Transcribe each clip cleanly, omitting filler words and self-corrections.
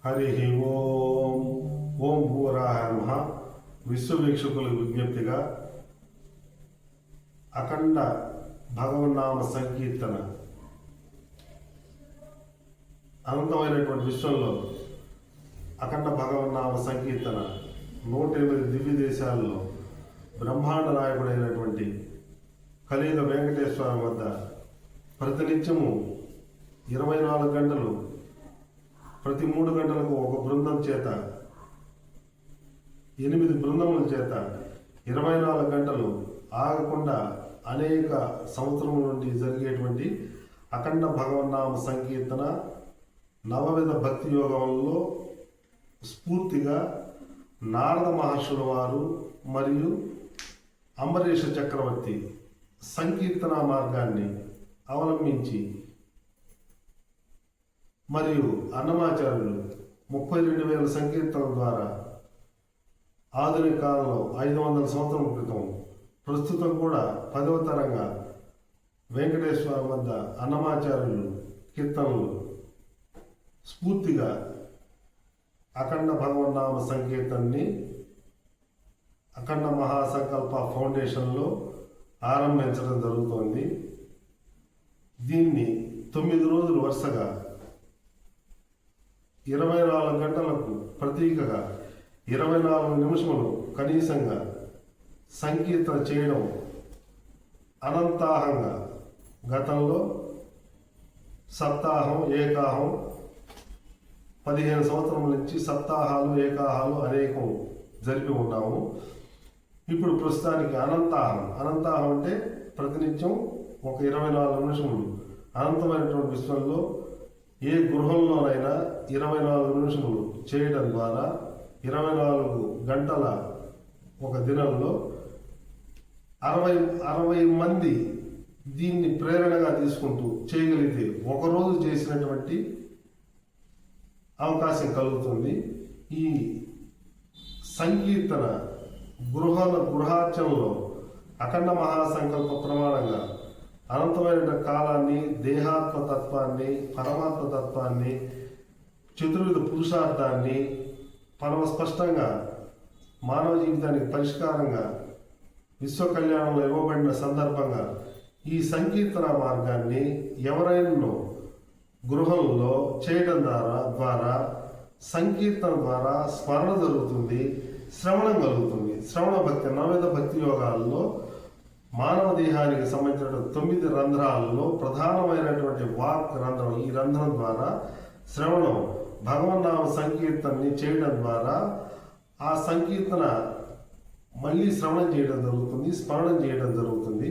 హరి ఓం ఓం భూవరాహ నమః. విశ్వవీక్షకుల విజ్ఞప్తిగా అఖండ భగవన్నామ సంకీర్తన అనంతమైనటువంటి విశ్వంలో అఖండ భగవన్నామ సంకీర్తన 108 దివ్య దేశాల్లో బ్రహ్మాండ నాయకుడైనటువంటి కలియుగ వెంకటేశ్వర వద్ద ప్రతినిత్యము 24 గంటలు ప్రతి 3 గంటలకు ఒక బృందం చేత 8 బృందముల చేత 24 గంటలు ఆగకుండా అనేక సంవత్సరముల నుండి జరిగేటువంటి అఖండ భగవన్నామ సంకీర్తన నవవిధ భక్తి యోగంలో స్ఫూర్తిగా నారద మహర్షుల వారు మరియు అంబరీష చక్రవర్తి సంకీర్తన మార్గాన్ని అవలంబించి మరియు అన్నమాచార్యులు 32,000 సంకీర్తనల ద్వారా ఆధునిక కాలంలో 500 సంవత్సరాల క్రితం ప్రస్తుతం కూడా 10వ తరంగా వెంకటేశ్వర వద్ద అన్నమాచార్యులు కీర్తనలు స్ఫూర్తిగా అఖండ భగవన్నామ సంకీర్తనని అఖండ మహాసంకల్ప ఫౌండేషన్లో ఆరంభించడం జరుగుతోంది. దీన్ని 9 రోజులు వరుసగా 24 గంటలకు ప్రతీకగా 24 నిమిషములు కనీసంగా సంకీర్తన చేయడం అనంతాహంగా గతంలో సప్తాహం ఏకాహం 15 సంవత్సరముల నుంచి సప్తాహాలు ఏకాహాలు అనేకం జరిపి ఉన్నాము. ఇప్పుడు ప్రస్తుతానికి అనంతాహం అంటే ప్రతినిత్యం ఒక 24 నిమిషములు అనంతమైనటువంటి విశ్వంలో ఏ గృహంలోనైనా 24 నిమిషములు చేయడం ద్వారా 24 గంటల ఒక దినంలో 60 మంది దీన్ని ప్రేరణగా తీసుకుంటూ చేయగలిగితే ఒకరోజు చేసినటువంటి అవకాశం కలుగుతుంది. ఈ సంకీర్తన గృహార్చనలో అఖండ మహాసంకల్ప ప్రమాణంగా అనంతమైన కాలాన్ని, దేహాత్మతత్వాన్ని, పరమాత్మతత్వాన్ని, చతుర్విధ పురుషార్థాన్ని పరమ స్పష్టంగా మానవ జీవితానికి పరిష్కారంగా విశ్వ కళ్యాణంలో ఇవ్వబడిన సందర్భంగా ఈ సంకీర్తన మార్గాన్ని ఎవరైనా గృహంలో చేయడం ద్వారా సంకీర్తన ద్వారా స్మరణ జరుగుతుంది, శ్రవణం కలుగుతుంది. శ్రవణ భక్తి నవవిధ భక్తి యోగాల్లో మానవ దేహానికి సంబంధించిన 9 రంధ్రాలలో ప్రధానమైనటువంటి వాక్ రంధ్రం. ఈ రంధ్రం ద్వారా శ్రవణం భగవన్నామ సంకీర్తనని చేయడం ద్వారా ఆ సంకీర్తన మళ్ళీ శ్రవణం చేయడం జరుగుతుంది, స్మరణం చేయడం జరుగుతుంది.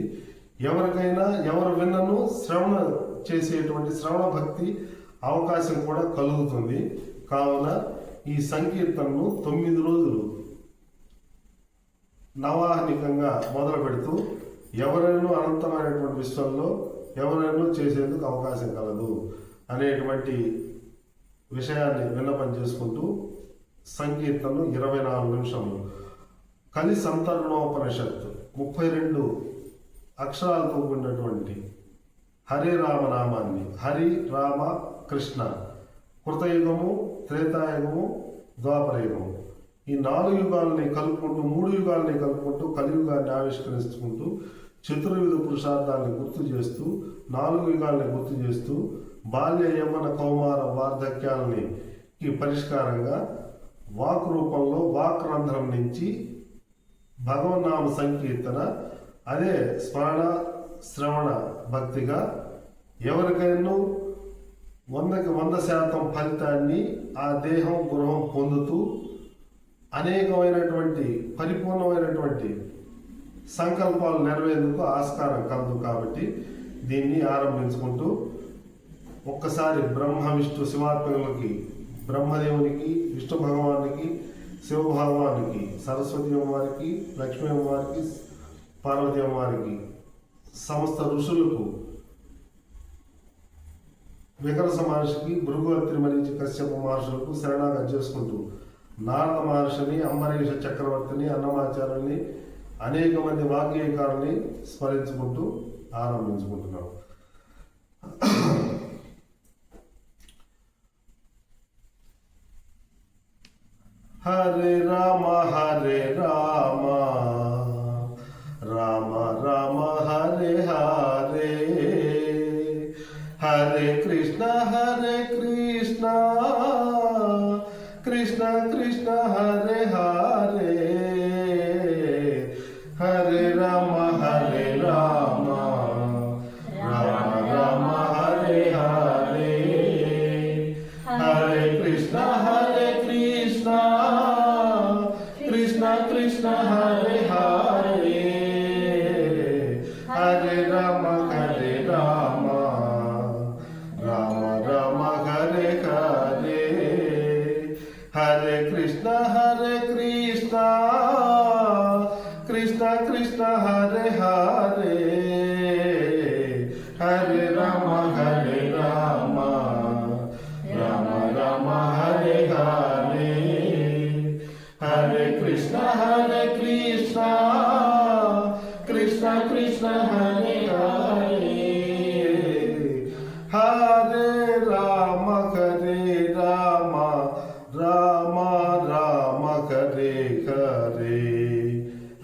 ఎవరికైనా ఎవరు విన్నను శ్రవణ చేసేటువంటి శ్రవణ భక్తి అవకాశం కూడా కలుగుతుంది. కావున ఈ సంకీర్తనను 9 రోజులు నవాహనికంగా మొదలు పెడుతూ ఎవరైనా అనంతమైనటువంటి విశ్వంలో ఎవరైనా చేసేందుకు అవకాశం కలదు అనేటువంటి విషయాన్ని విన్నపం చేసుకుంటూ సంకీర్తనలు 24 నిమిషములు కలి సంతరణోపనిషత్తు 32 అక్షరాలతో కూడినటువంటి హరి రామనామాన్ని హరి రామ కృష్ణ కృతయుగము, త్రేతాయుగము, ద్వాపరయుగము ఈ 4 యుగాలని కలుపుకుంటూ 3 యుగాలని కలుపుకుంటూ కలియుగాన్ని ఆవిష్కరించుకుంటూ చతుర్విధ పురుషార్థాలను గుర్తు చేస్తూ 4 యుగాలని గుర్తు చేస్తూ బాల్య యవ్వన కౌమార వార్ధక్యాలని పరిష్కారంగా వాక్ రూపంలో వాక్ రంధ్రం నుంచి భగవన్నామ సంకీర్తన అదే స్మరణ శ్రవణ భక్తిగా ఎవరికైనా 100% ఫలితాన్ని ఆ దేహం గృహం పొందుతూ అనేకమైనటువంటి పరిపూర్ణమైనటువంటి సంకల్పాలు నెరవేరేందుకు ఆస్కారం కలదు. కాబట్టి దీన్ని ఆరంభించుకుంటూ ఒక్కసారి బ్రహ్మ విష్ణు శివాత్మకులకి, బ్రహ్మదేవునికి, విష్ణు భగవానికి, శివ భగవానికి, సరస్వతి అమ్మవారికి, లక్ష్మీ అమ్మవారికి, పార్వతి అమ్మవారికి, సమస్త ఋషులకు, వికరస మహర్షికి, భృగువర్తి మరీచి కశ్యప మహర్షులకు శరణాగతి చేసుకుంటూ నారద మహర్షిని, అంబరీష చక్రవర్తిని, అన్నమాచార్యుని, అనేక మంది వాగ్గేయకారుల్ని స్మరించుకుంటూ ఆరంభించుకుంటున్నాం. హరే రామ హరే రామ రామ రామ హరే హరే హరే కృష్ణ కృష్ణ కృష్ణ హరే హరే హరే రామ రామ రామ హరే హరే హరే కృష్ణ కృష్ణ కృష్ణ హరే హరే హరే రామ రామ రామ హరే హరే హరే కృష్ణ కృష్ణ కృష్ణ హరే హరే హరే రామ రామ రామ హరే హరే హరే కృష్ణ కృష్ణ కృష్ణ హరే హరే హరే రామ రామ రామ హరే హరే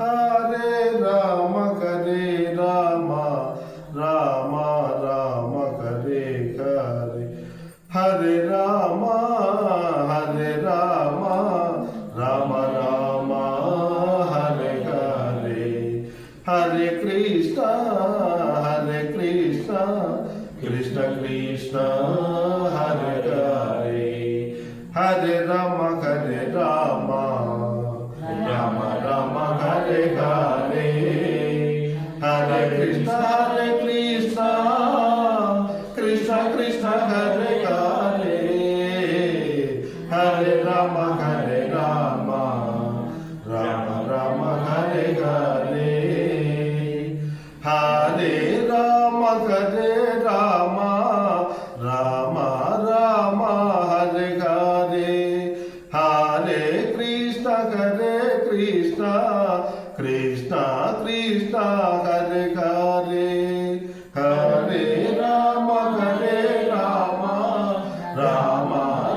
హరే రామ రామ రామ హరే హరే హరే రామ రామ రామ హరే హరే హరే కృష్ణ కృష్ణ కృష్ణ హరే హరే హరే రామ రామ రామ హరే హరే హరే కృష్ణ కృష్ణ కృష్ణ హరే హరే హరే రామ రామ రామ హరే హరే హరే రామ రామ రామ హరే హరే హరే కృష్ణ కృష్ణ కృష్ణ కృష్ణ హరే హరే హరే రామ రామ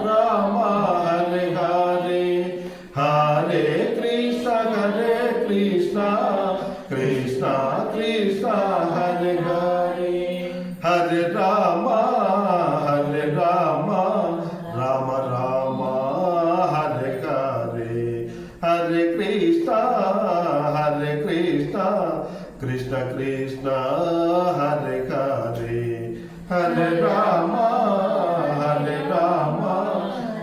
రామ హరే హరే హరే కృష్ణ కృష్ణ కృష్ణ కృష్ణ హరే హరే హరే రామ రామ రామ హరే హరే హరే కృష్ణ కృష్ణ కృష్ణ హరే హరే హరే రామ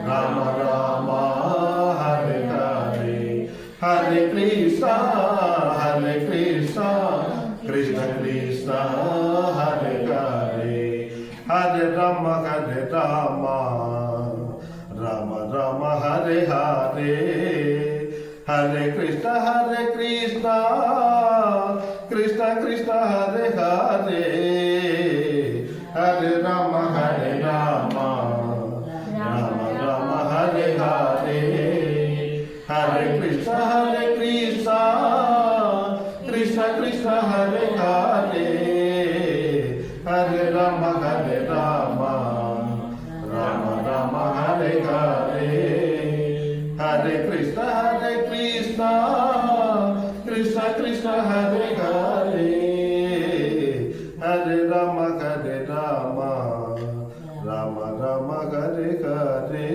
రామ రామ హరే హరే హరే కృష్ణ కృష్ణ కృష్ణ హరే హరే హరే రామ రామ హరే హరే హరే కృష్ణ కృష్ణ కృష్ణ హరే హరే హరే రామ రామ హరే హరే హరే కృష్ణ కృష్ణ కృష్ణ హరే హరే హరే రామ రామ హరే హరే హరే కృష్ణ కృష్ణ కృష్ణ హరే హరే హరే రామ రామ హరే హరే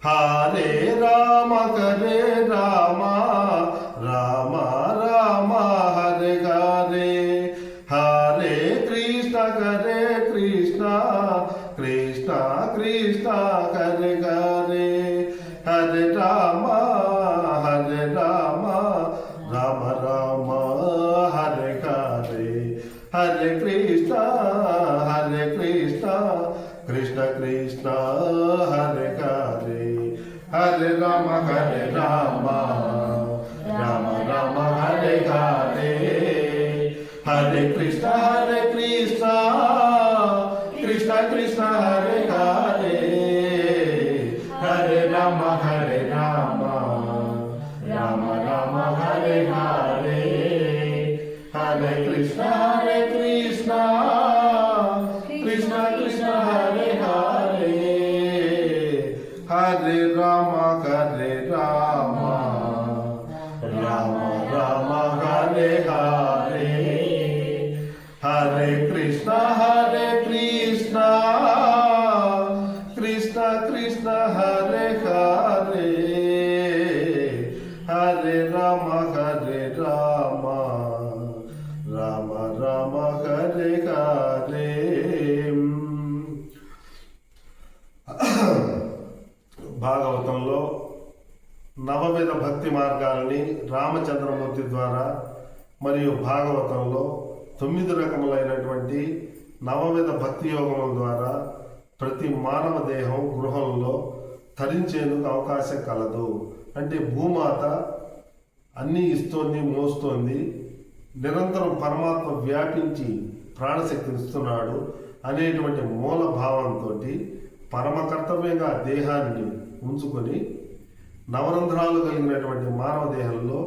హరే రామ రామ హరే హరే హరే కృష్ణ కృష్ణ కృష్ణ కృష్ణ హరే హరే హరే రామ రామ హరే హరే హరే కృష్ణ కృష్ణ కృష్ణ హరే హరే హరే రామ రామ హరే హరే హరే కృష్ణ కృష్ణ కృష్ణ హరే హరే హరే రామ రామ హరే హరే హరే కృష్ణ కృష్ణ కృష్ణ కృష్ణ హరే హరే హరే రామ హరే రామ రామ రామ హరే హరే హరే కృష్ణ కృష్ణ కృష్ణ హరే హరే హరే రామ రామ రామ రామ హరే హరే. భాగవతంలో నవవిధ భక్తి మార్గాలని రామచంద్రమూర్తి ద్వారా మరియు భాగవతంలో 9 రకములైనటువంటి నవవిధ భక్తి యోగముల ద్వారా ప్రతి మానవ దేహం గృహంలో తరించేందుకు అవకాశం కలదు. అంటే భూమాత అన్నీ ఇస్తోంది, మోస్తోంది, నిరంతరం పరమాత్మ వ్యాపించి ప్రాణశక్తిని ఇస్తున్నాడు అనేటువంటి మూల భావంతో పరమ కర్తవ్యంగా దేహాన్ని ఉంచుకొని నవరంధ్రాలు కలిగినటువంటి మానవ దేహంలో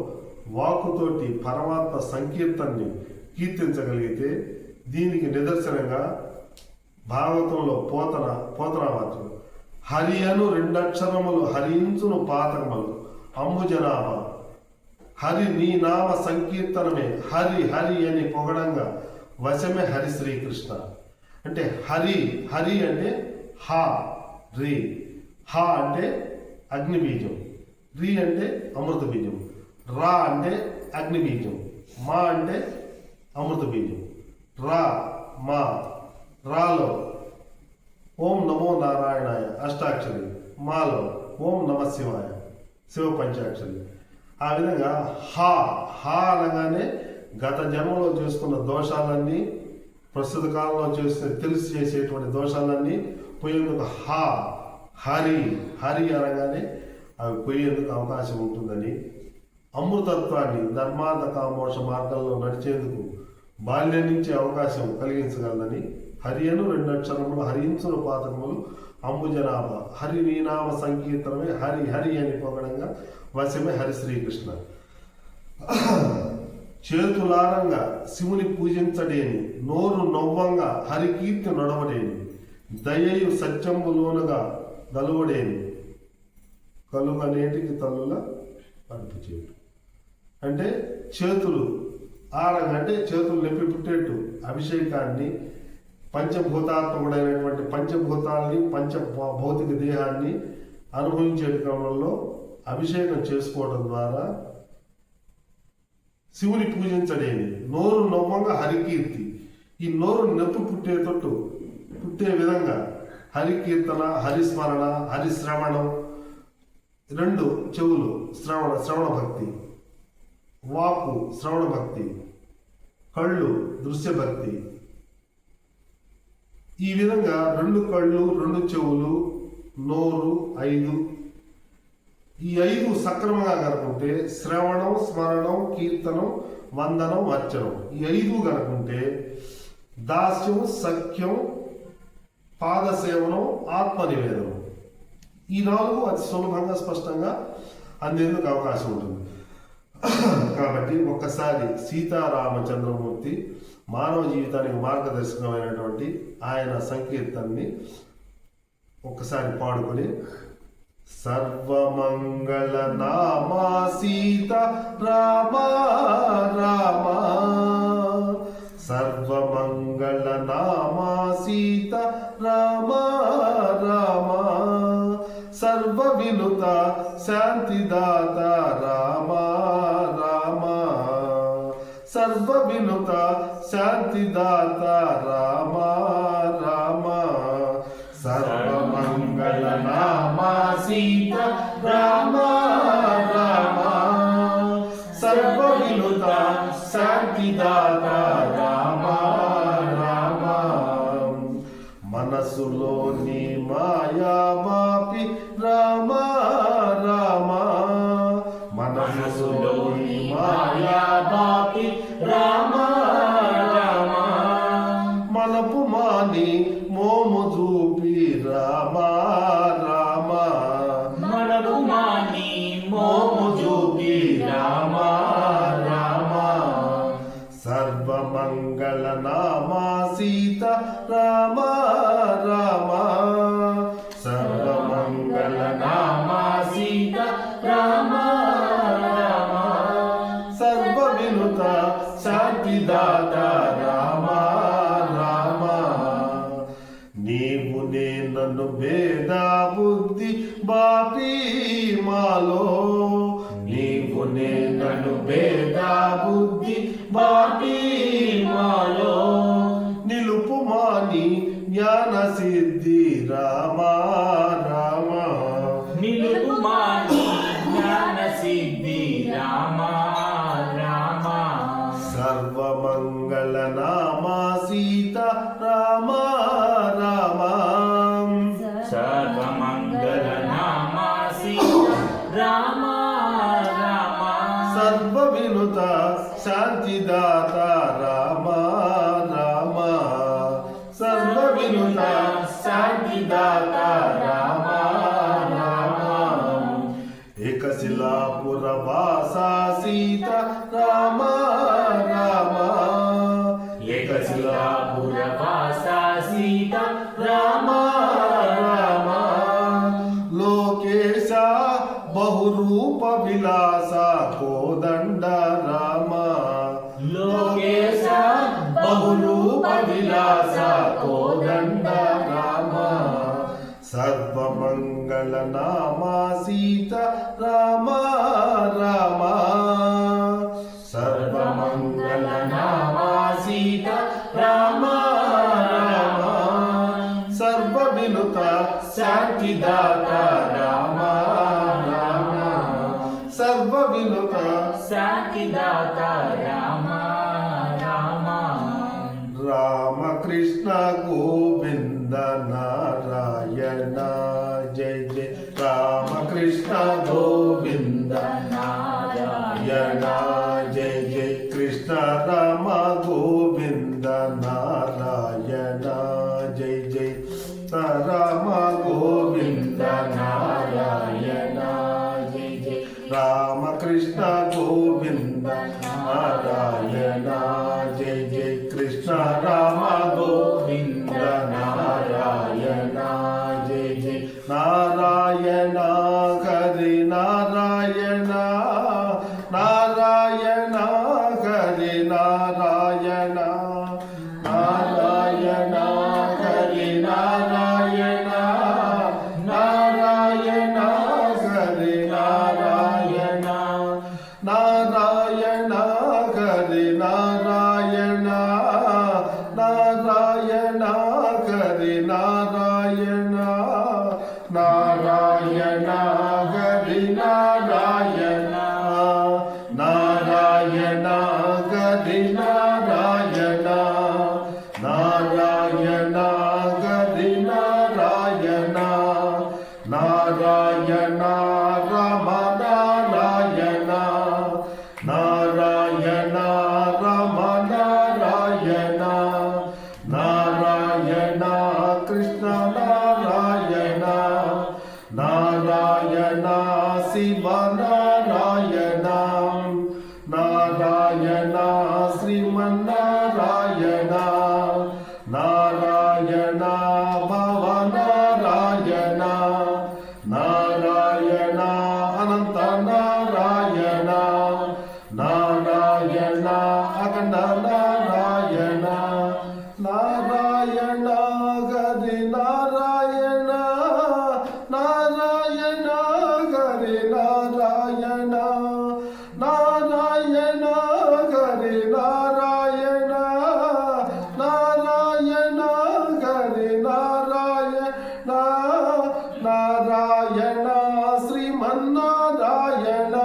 వాక్కుతోటి పరమాత్మ సంకీర్తనని కీర్తించగలిగితే దీనికి నిదర్శనంగా భాగవతంలో పోతనామాత్రం హరి అను 2 అక్షరములు హరించును పాతకములు అంబుజనాభ హరి నీ నామ సంకీర్తనమే హరి హరి అని పొగడంగా వశమే హరి శ్రీకృష్ణ. అంటే హరి హరి అంటే హా రి, హా అంటే అగ్ని బీజం, రి అంటే అమృత బీజం, రా అంటే అగ్ని బీజం, మా అంటే అమృత బీజం. రా మా రాలో ఓం నమో నారాయణాయ అష్టాక్షరి, మాలో ఓం నమ శివాయ శివ పంచాక్షరి. ఆ విధంగా హా హా అనగానే గత జన్మలో చేసుకున్న దోషాలన్నీ ప్రస్తుత కాలంలో తెలిసి చేసేటువంటి దోషాలన్నీ పోయేందుకు హా హరి హరి అనగానే అవి పోయేందుకు అవకాశం ఉంటుందని, అమృతత్వాన్ని ధర్మార్థ కామోష మార్గంలో నడిచేందుకు బాల్యం నుంచి అవకాశం కలిగించగలదని హరి అను 2 అక్షరములు హరించును పాతకములు అంబుజనాభ హరి నీనామ సంకీర్తనమే హరి హరి అని పొగడంగా వశమే హరి శ్రీకృష్ణ. చేతులారంగా శివుని పూజించడేని, నోరు నవ్వంగా హరికీర్తి నడవడేని, దయయు సత్యంబులోనుగా గలువడేని, కలుగనేటికి తల్లుల అడుపు చేయడం. అంటే చేతులు ఆరంగా అంటే చేతులు నొప్పి పుట్టేట్టు అభిషేకాన్ని పంచభూతాత్మకుడైనటువంటి పంచభూతాల్ని భౌతిక దేహాన్ని అనుభవించే క్రమంలో అభిషేకం చేసుకోవడం ద్వారా శివుని పూజించడేది. నోరు నవ్వంగా హరికీర్తి, ఈ నోరు నొప్పి పుట్టే విధంగా హరికీర్తన, హరిస్మరణ, హరిశ్రవణం, 2 చెవులు శ్రవణ భక్తి, వాక్కు శ్రవణ భక్తి, కళ్ళు దృశ్య భక్తి. ఈ విధంగా 2 కళ్ళు, 2 చెవులు, నోరు 5, ఈ 5 సక్రమంగా కనుకుంటే శ్రవణం, స్మరణం, కీర్తనం, వందనం, అర్చనం, ఈ 5 కనుకుంటే దాస్యం, సఖ్యం, పాదసేవనం, ఆత్మనివేదనం, ఈ 4 అతి సులభంగా స్పష్టంగా అందేందుకు అవకాశం ఉంటుంది. కాబట్టి ఒక్కసారి సీతారామచంద్రమూర్తి మానవ జీవితానికి మార్గదర్శకమైనటువంటి ఆయన సంకీర్తనని ఒక్కసారి పాడుకొని సర్వమంగళ నామా సీత రామ రామ, సర్వమంగళ నామా సీత రామ రామ, సర్వ వినుత శాంతిదాత రామ రామ, సర్వ వినుత శాంతిదాత రామ రామ, సర్వమంగళ నామా సీత రామ రామ, సర్వ వినుత శాంతిదాత రామ రామ, మనసులోని మాయా బాపి రామ రామ, మనసులోని మాయా బాపి రామ రామ, మనపు మాని మోము చూపి రామ రామ, మనపు మాని మోము చూపి రామ రామ, సర్వమంగళ నామా సీత రామ రామ, సర్వమంగళ సర్వమంగళ నామ సీత రామ రామ సర్వ వినుత శాంతిదాత రామ రామ నీవు నన్ను భేద బుద్ధి బాపి మాలో నీవు నన్ను భేద బుద్ధి బాపి మాలో నిలుపుమాని జ్ఞాన సిద్ధి రామ రామ నిలుపుమాని జ్ఞాన సిద్ధి రామ రామ సర్వమంగళ నామ సీత రామ రామ సర్వమంగళ నామ సీత రామ రామ సర్వ వినుత శాంతిదాత రామ రామ సర్వ వినుత శాంతిదాత రామ రామ ఏకశిలాపుర వాస సీత రామ రామ ఏకశిలాపుర వాస సీత రామ రామ లోకేశ బహురూప విలాస కోదండ రామ లోకేశ బహురూప విలాస కోదండ రామ సర్వమంగళ నామ సీత రామ రామ సర్వమంగళ నామ సీత రామ రామ సర్వ వినుత శాంతిదాత రామ రామ సర్వ వినుత శాంతిదాత రామ రామ రామకృష్ణ గోవింద నారాయణ జయ జయ రామకృష్ణ గోవింద నారాయణ జయ జయ కృష్ణ రామ గోవింద నారాయణ జయ జయ రామ గోవింద నారాయణ జయ జయ రామకృష్ణ గోవింద నారాయణ జయ జయ కృష్ణ రామ గోవింద నారాయణ జయ జయ నారాయణ హరి నారాయణ నారాయణ హరి నారాయణ నారాయణ హరి నారాయణ నారాయణ హరి నారాయణ నారాయణ హరి నారాయణ నారాయణ హరి నారాయణ నారాయణ హరి నారాయణ నారాయణ హరి నారాయణ నారాయణ హరి నారాయణ నారాయణ రమ నారాయణ నారాయణ రమ నారాయణ నారాయణ కృష్ణ నారాయణ నారాయణ శివ నారాయణ నారాయణ శ్రీమన్నారాయణ నారాయణ భవ నారాయణ నారాయణ అనంత నారాయణ నారాయణ అఖండ నారాయణ నారాయణ హరి నారాయణ నారాయణ హరి నారాయణ నారాయణ హరి నారాయణ నారాయణ హరి నారాయణ నారాయణ శ్రీమన్నారాయణ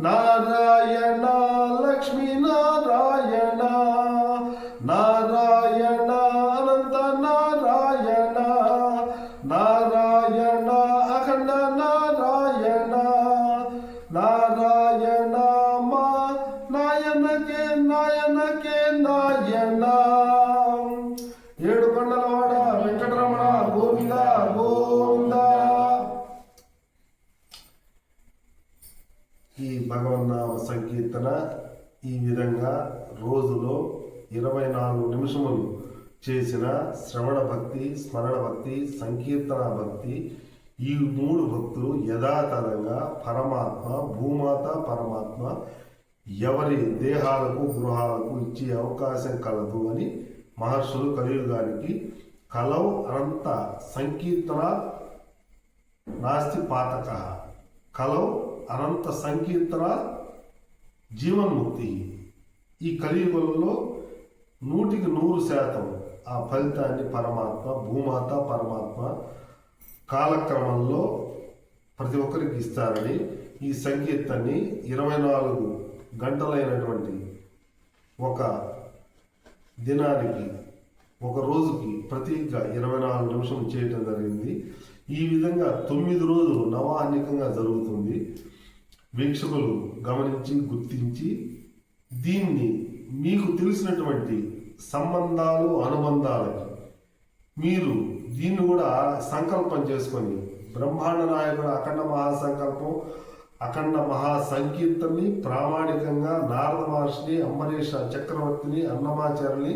నారాయణ లక్ష్మీ నారాయణ నారాయణ అనంత నారాయణ నారాయణ అఖండ నారాయణ నారాయణ మా నాయనకే నాయనకే నాయన ఏడు కొండలవాడ వెంకటరమణ గోవింద గోవింద. ఈ భగవన్నామ సంకీర్తన ఈ విధంగా రోజులో 24 నిమిషములు చేసిన శ్రవణ భక్తి, స్మరణ భక్తి, సంకీర్తన భక్తి ఈ మూడు భక్తులు యథాతథంగా పరమాత్మ, భూమాత పరమాత్మ ఎవరి దేహాలకు గృహాలకు ఇచ్చే అవకాశం కలదు అని మహర్షులు కలియుగానికి కలౌ అనంత సంకీర్తన నాస్తి పాతక, కలౌ అనంత సంకీర్తన జీవన్ముక్తి. ఈ కలియుగంలో 100% ఆ ఫలితాన్ని పరమాత్మ, భూమాత పరమాత్మ కాలక్రమంలో ప్రతి ఒక్కరికి ఇస్తారని ఈ సంకీర్తన్ని 24 గంటలైనటువంటి ఒక దినానికి, ఒక రోజుకి ప్రతీగా 24 నిమిషం చేయటం జరిగింది. ఈ విధంగా 9 రోజులు నవాహనికంగా జరుగుతుంది. వీక్షకులు గమనించి గుర్తించి దీన్ని మీకు తెలిసినటువంటి సంబంధాలు అనుబంధాలకి మీరు దీన్ని కూడా సంకల్పం చేసుకొని బ్రహ్మాండ నాయకుడు అఖండ మహాసంకల్పం, అఖండ మహాసంకీర్తనని ప్రామాణికంగా నారద మహర్షిని, అంబరీష చక్రవర్తిని, అన్నమాచార్యుని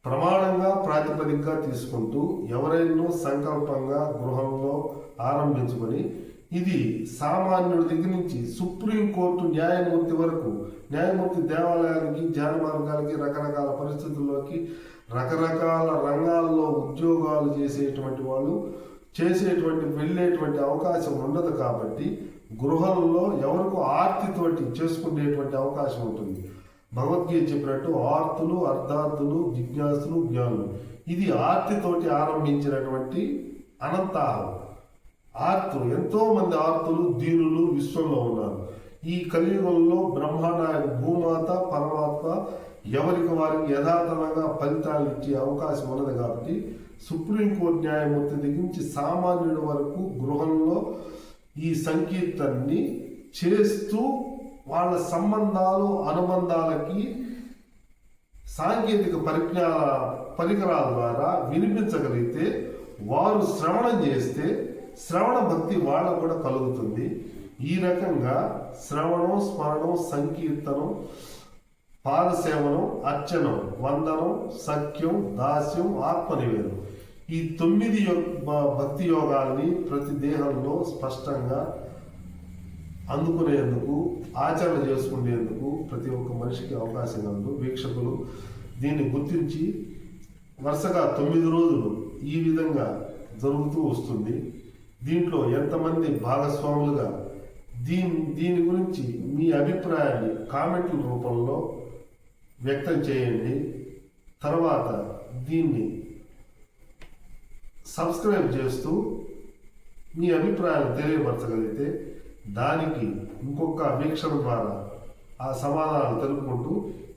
ప్రమాణంగా ప్రాతిపదికగా తీసుకుంటూ ఎవరైనా సంకల్పంగా గృహంలో ఆరంభించుకొని ఇది సామాన్యుడి దగ్గర నుంచి సుప్రీంకోర్టు న్యాయమూర్తి వరకు, న్యాయమూర్తి దేవాలయానికి, ధ్యాన మార్గాలకి, రకరకాల పరిస్థితుల్లోకి, రకరకాల రంగాల్లో ఉద్యోగాలు చేసేటువంటి వాళ్ళు వెళ్ళేటువంటి అవకాశం ఉండదు. కాబట్టి గృహంలో ఎవరికి ఆర్తితోటి చేసుకునేటువంటి అవకాశం ఉంటుంది. భగవద్గీత చెప్పినట్టు ఆర్తులు, అర్ధార్థులు, జిజ్ఞాసులు, జ్ఞానులు. ఇది ఆర్తితోటి ఆరంభించినటువంటి అనంతాహం. ఆర్తులు, ఎంతో మంది ఆర్తులు, దీనులు విశ్వంలో ఉన్నారు. ఈ కలియుగంలో బ్రహ్మనాయకు భూమాత పరమాత్మ ఎవరికి వారికి యథాతథంగా ఫలితాలు ఇచ్చే అవకాశం ఉన్నది. కాబట్టి సుప్రీంకోర్టు న్యాయమూర్తి దగ్గర నుంచి సామాన్యుడి వరకు గృహంలో ఈ సంకీర్తనని చేస్తూ వాళ్ళ సంబంధాలు అనుబంధాలకి సాంకేతిక పరికరాల ద్వారా వినిపించగలిగితే, వారు శ్రవణం చేస్తే శ్రవణ భక్తి వాళ్ళకు కూడా కలుగుతుంది. ఈ రకంగా శ్రవణం, స్మరణం, సంకీర్తనం, పాదసేవనం, అర్చనం, వందనం, సఖ్యం, దాస్యం, ఆత్మనివేదం, ఈ 9 భక్తి యోగాల్ని ప్రతి దేహంలో స్పష్టంగా అందుకునేందుకు, ఆచరణ చేసుకునేందుకు ప్రతి ఒక్క మనిషికి అవకాశం కలదు. వీక్షకులు దీన్ని గుర్తించి వరుసగా 9 రోజులు ఈ విధంగా జరుగుతూ వస్తుంది. దీంట్లో ఎంతమంది భాగస్వాములుగా దీని గురించి మీ అభిప్రాయాన్ని కామెంట్ల రూపంలో వ్యక్తం చేయండి. తర్వాత దీన్ని సబ్స్క్రైబ్ చేస్తూ మీ అభిప్రాయాలు తెలియపరచగలిగితే దానికి ఇంకొక వీక్షణ ద్వారా ఆ సమాధానాలు తెలుపుకుంటూ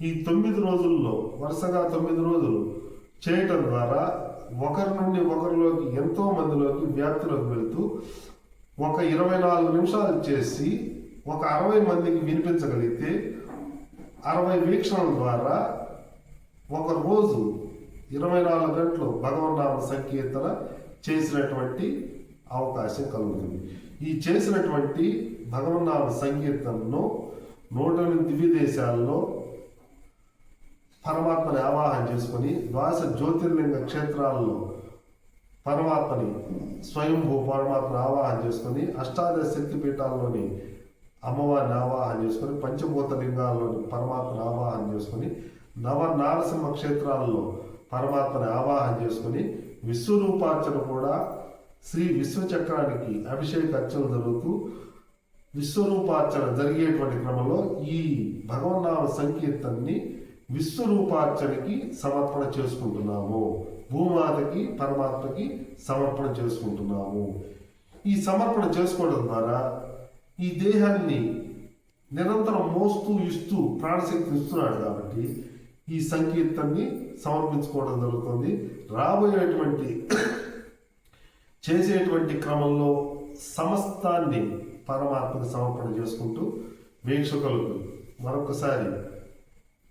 ఈ 9 రోజుల్లో వరుసగా 9 రోజులు చేయటం ద్వారా ఒకరి నుండి ఒకరిలోకి, ఎంతో మందిలోకి వ్యాప్తిలోకి వెళ్తూ ఒక 24 నిమిషాలు చేసి ఒక 60 మందికి వినిపించగలిగితే 60 వీక్షణల ద్వారా ఒక రోజు 24 గంటలు భగవన్నామ సంకీర్తన చేసినటువంటి అవకాశం కలుగుతుంది. ఈ చేసినటువంటి భగవన్నామ సంకీర్తనను 108 దివ్య దేశాల్లో పరమాత్మని ఆవాహన చేసుకొని, ద్వాస జ్యోతిర్లింగ క్షేత్రాల్లో పరమాత్మని, స్వయంభూ పరమాత్మని ఆవాహన చేసుకొని, అష్టాదశ శక్తి పీఠాల్లోని అమ్మవారిని ఆవాహన చేసుకొని, పంచభూత లింగాల్లోని పరమాత్మని ఆవాహన చేసుకొని, నారసింహ క్షేత్రాల్లో పరమాత్మని ఆవాహన చేసుకొని, విశ్వరూపార్చన కూడా శ్రీ విశ్వచక్రానికి అభిషేక అర్చన జరుగుతూ విశ్వరూపార్చన జరిగేటువంటి క్రమంలో ఈ భగవన్నామ సంకీర్తనని విశ్వరూపార్చనకి సమర్పణ చేసుకుంటున్నాము. భూమాతకి పరమాత్మకి సమర్పణ చేసుకుంటున్నాము. ఈ సమర్పణ చేసుకోవడం ద్వారా ఈ దేహాన్ని నిరంతరం మోస్తూ ఇస్తూ ప్రాణశక్తిని ఇస్తున్నాడు. కాబట్టి ఈ సంకీర్తనని సమర్పించుకోవడం జరుగుతుంది. రాబోయేటువంటి చేసేటువంటి క్రమంలో సమస్తాన్ని పరమాత్మకి సమర్పణ చేసుకుంటూ వీక్షకులకు మరొకసారి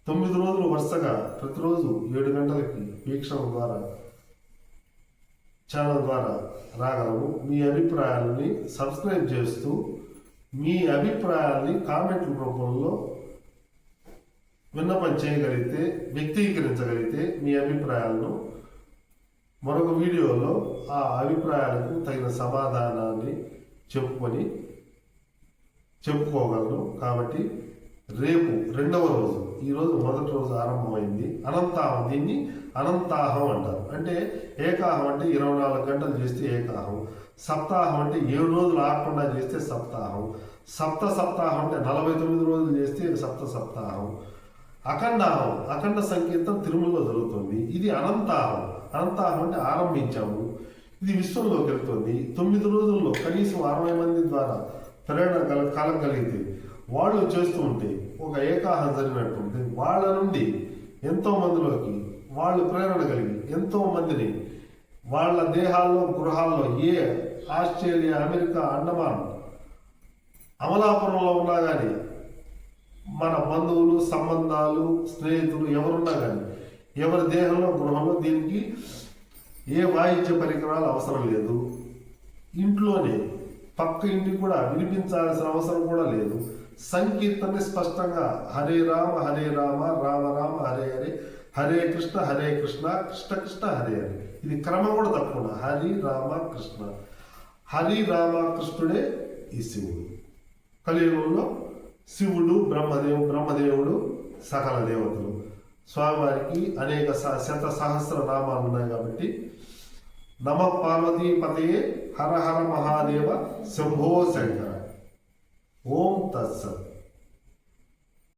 9 రోజులు వరుసగా ప్రతిరోజు 7 గంటలకి వీక్షణ ద్వారా ఛానల్ ద్వారా రాగలము. మీ అభిప్రాయాలని సబ్స్క్రైబ్ చేస్తూ మీ అభిప్రాయాల్ని కామెంట్ల రూపంలో విన్నపం చేయగలిగితే, వ్యక్తీకరించగలిగితే మీ అభిప్రాయాలను మరొక వీడియోలో ఆ అభిప్రాయాలకు తగిన సమాధానాన్ని చెప్పుకోగలను. కాబట్టి రేపు రెండవ రోజు, ఈరోజు మొదటి రోజు ఆరంభమైంది అనంతాహం. దీన్ని అనంతాహం అంటారు. అంటే ఏకాహం అంటే 24 గంటలు చేస్తే ఏకాహం, సప్తాహం అంటే 7 రోజులు ఆగకుండా చేస్తే సప్తాహం, సప్తాహం అంటే 49 రోజులు చేస్తే సప్తాహం, అఖండాహం అఖండ సంకీర్తం తిరుమలలో జరుగుతుంది. ఇది అనంతాహం. అనంతాహం అంటే ఆరంభించాము, ఇది విశ్వంలోకి వెళ్తుంది. 9 రోజుల్లో కనీసం 60 మంది ద్వారా ప్రేరణ కలగలిగితే వాళ్ళు చేస్తూ ఉంటే ఒక ఏకాహం జరిగినట్టుంది. వాళ్ళ నుండి ఎంతో మందిలోకి వాళ్ళు ప్రేరణ కలిగి ఎంతో మందిని వాళ్ళ దేహాల్లో గృహాల్లో ఆస్ట్రేలియా, అమెరికా, అండమాన్, అమలాపురంలో ఉన్నా కానీ మన బంధువులు, సంబంధాలు, స్నేహితులు ఎవరున్నా కానీ ఎవరి దేహంలో గృహంలో దీనికి ఏ వాయిద్య పరికరాలు అవసరం లేదు. ఇంట్లోనే పక్క ఇంటికి కూడా వినిపించాల్సిన అవసరం కూడా లేదు. సంకీర్తన స్పష్టంగా హరే రామ రామ రామ హరే హరే, హరే కృష్ణ కృష్ణ కృష్ణ హరే హరే. ఇది క్రమం కూడా తప్పకుండా హరి రామ కృష్ణ. హరి రామ కృష్ణుడే ఈ శివుడు. కలియుగంలో శివుడు బ్రహ్మదేవుడు సకల దేవతలు. స్వామివారికి అనేక శత సహస్ర నామాలు ఉన్నాయి. కాబట్టి నమ పార్వతీపతయే హర హర మహాదేవ శంభో శంకర. ఓం తత్సత్.